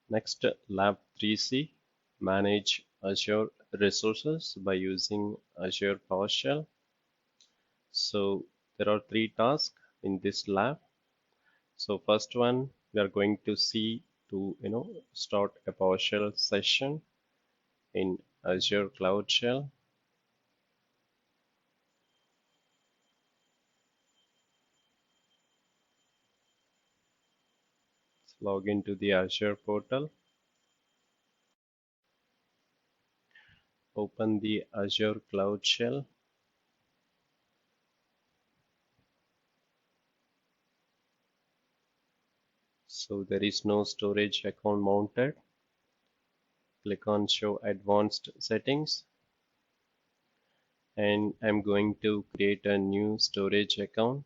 Next, Lab 3C, manage Azure resources by using Azure PowerShell. So there are three tasks in this lab. So first one, we are going to see to start a PowerShell session in Azure Cloud Shell. Log into the Azure portal. Open the Azure Cloud Shell. So there is no storage account mounted. Click on Show Advanced Settings. And I'm going to create a new storage account.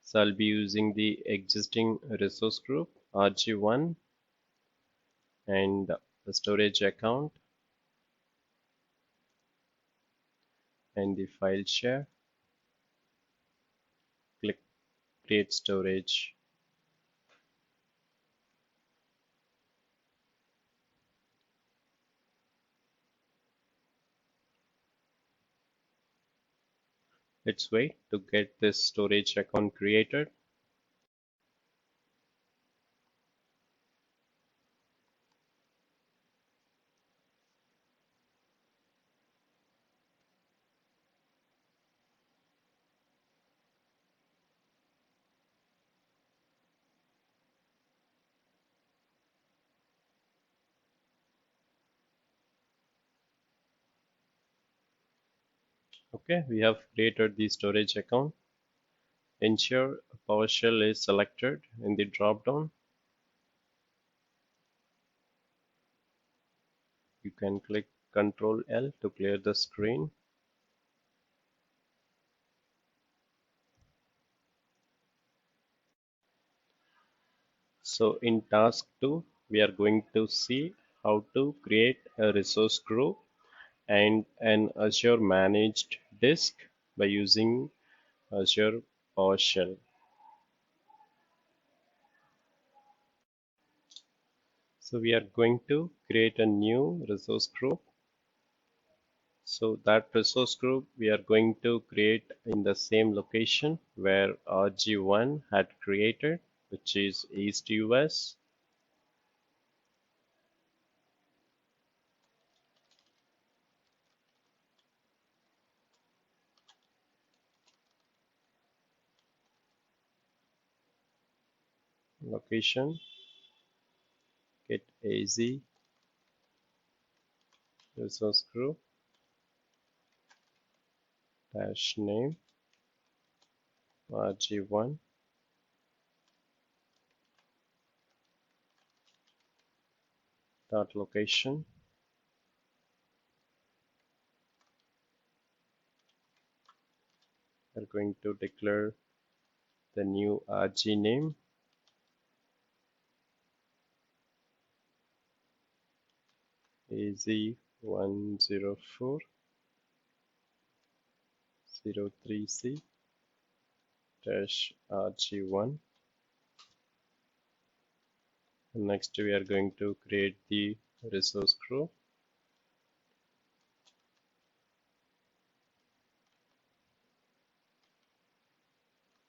So I'll be using the existing resource group RG1 and the storage account and the file share. Click Create Storage. Let's wait to get this storage account created. Okay, we have created the storage account. Ensure PowerShell is selected in the drop-down. You can click Ctrl L to clear the screen. So in task 2, we are going to see how to create a resource group and an Azure managed disk by using Azure PowerShell. So we are going to create a new resource group. So that resource group we are going to create in the same location where RG1 had created, which is East US. Location, get AZ resource group dash name RG1 dot location. We're going to declare the new RG name. AZ-104 03C dash RG1. Next, we are going to create the resource group.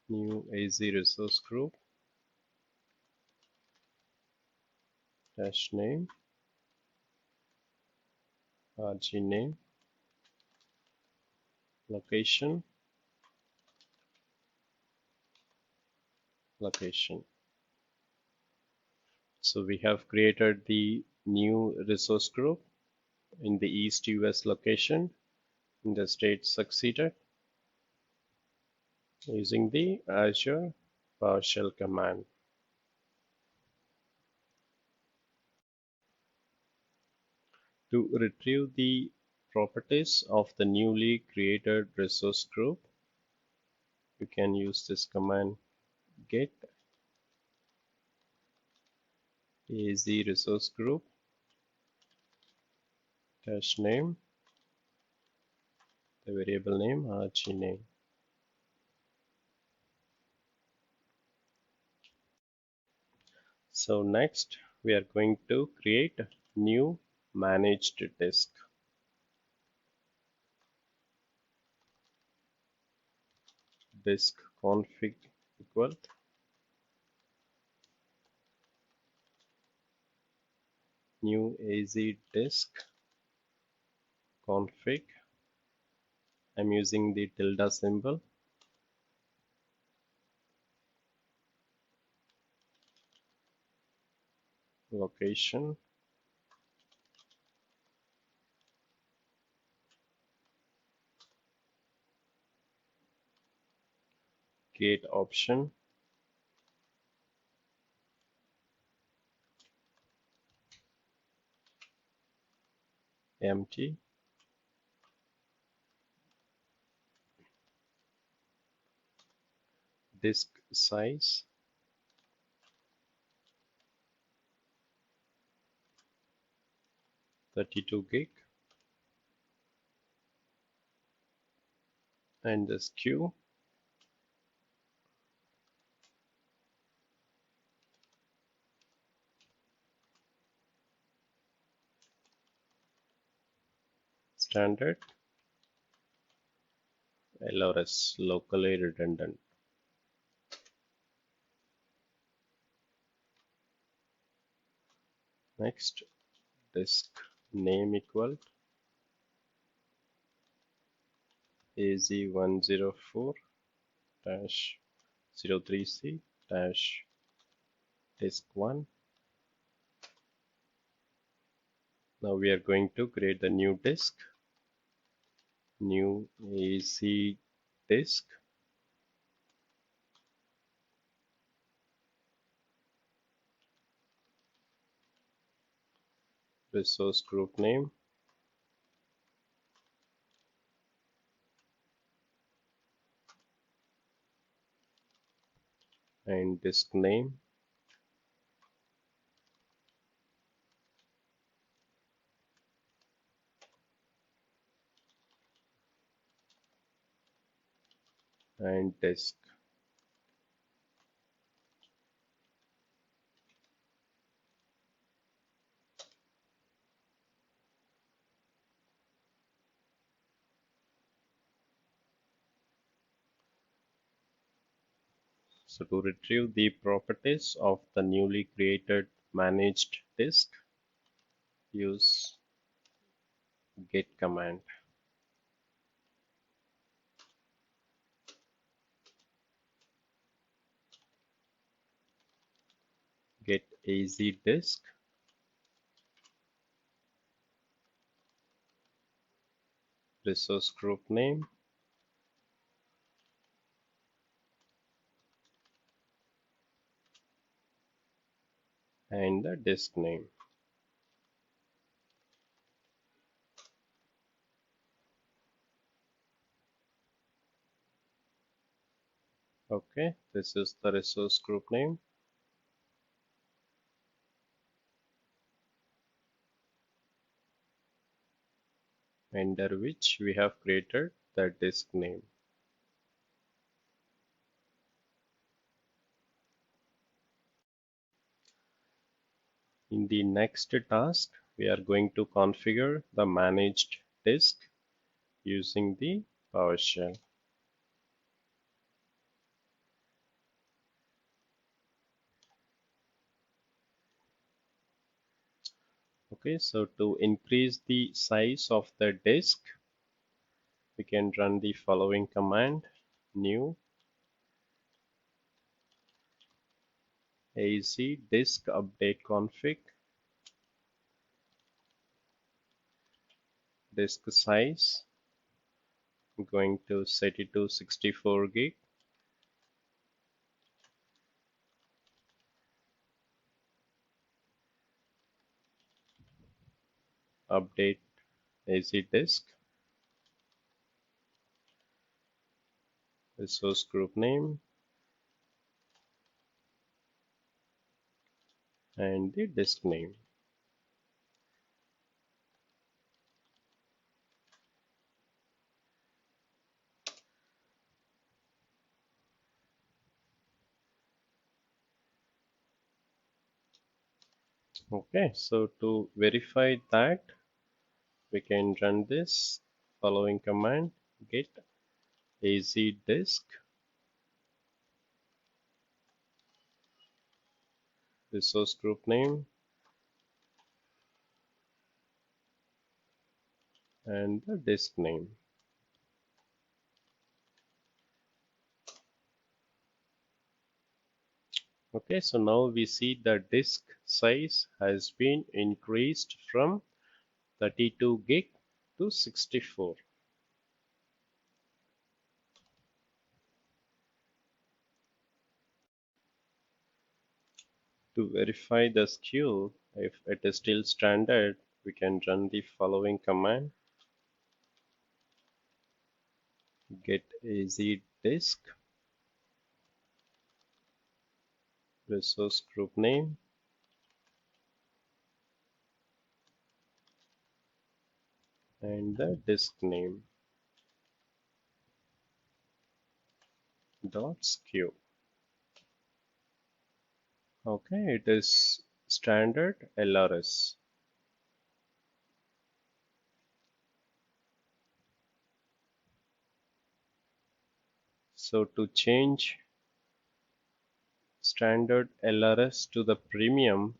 New AZ resource group dash name RG name location. So we have created the new resource group in the East US location in the state succeeded using the Azure PowerShell command. To retrieve the properties of the newly created resource group, you can use this command get AZ resource group dash name, the variable name RG name. So next we are going to create a new managed disk. Disk config equal new AZ disk config. I'm using the tilde symbol. Location, gate option, empty, disk size 32 gig, and this queue standard LRS, locally redundant. Next, disk name equal AZ-104 -03C disk 1. Now we are going to create the new disk, new AZ disk, resource group name, and disk name, and disk. So to retrieve the properties of the newly created managed disk, use get command. Get AZ disk, resource group name, and the disk name. Okay, this is the resource group name, under which we have created the disk name. In the next task, we are going to configure the managed disk using the PowerShell. Okay, so to increase the size of the disk, we can run the following command: new AZ disk update config, disk size, I'm going to set it to 64 gig, update AZ disk, resource group name, and the disk name. Okay, so to verify that, we can run this following command: get az disk resource group name and the disk name. Okay, so now we see the disk size has been increased from 32 gig to 64. To verify the SKU, if it is still standard, we can run the following command: get az disk resource group name and the disk name dot SKU. Okay, it is standard LRS. So to change standard LRS to the premium,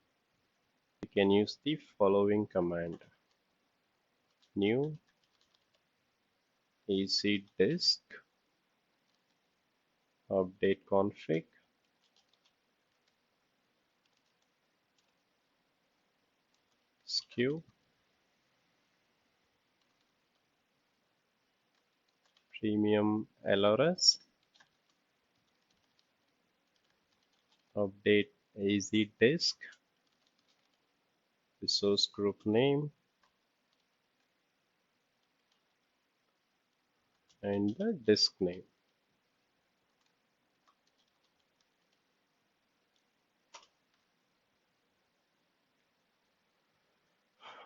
we can use the following command: new az disk update config SKU premium LRS update az disk resource group name and the disk name.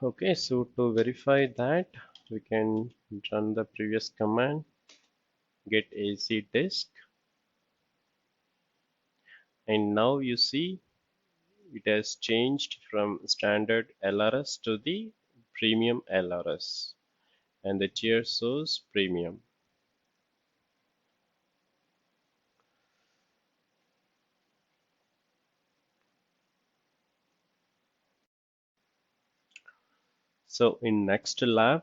Okay, so to verify that, we can run the previous command: get az disk, and now you see it has changed from standard LRS to the premium LRS, and the tier shows premium. So in next lab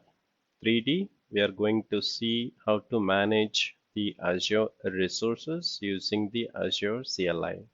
3D, we are going to see how to manage the Azure resources using the Azure CLI.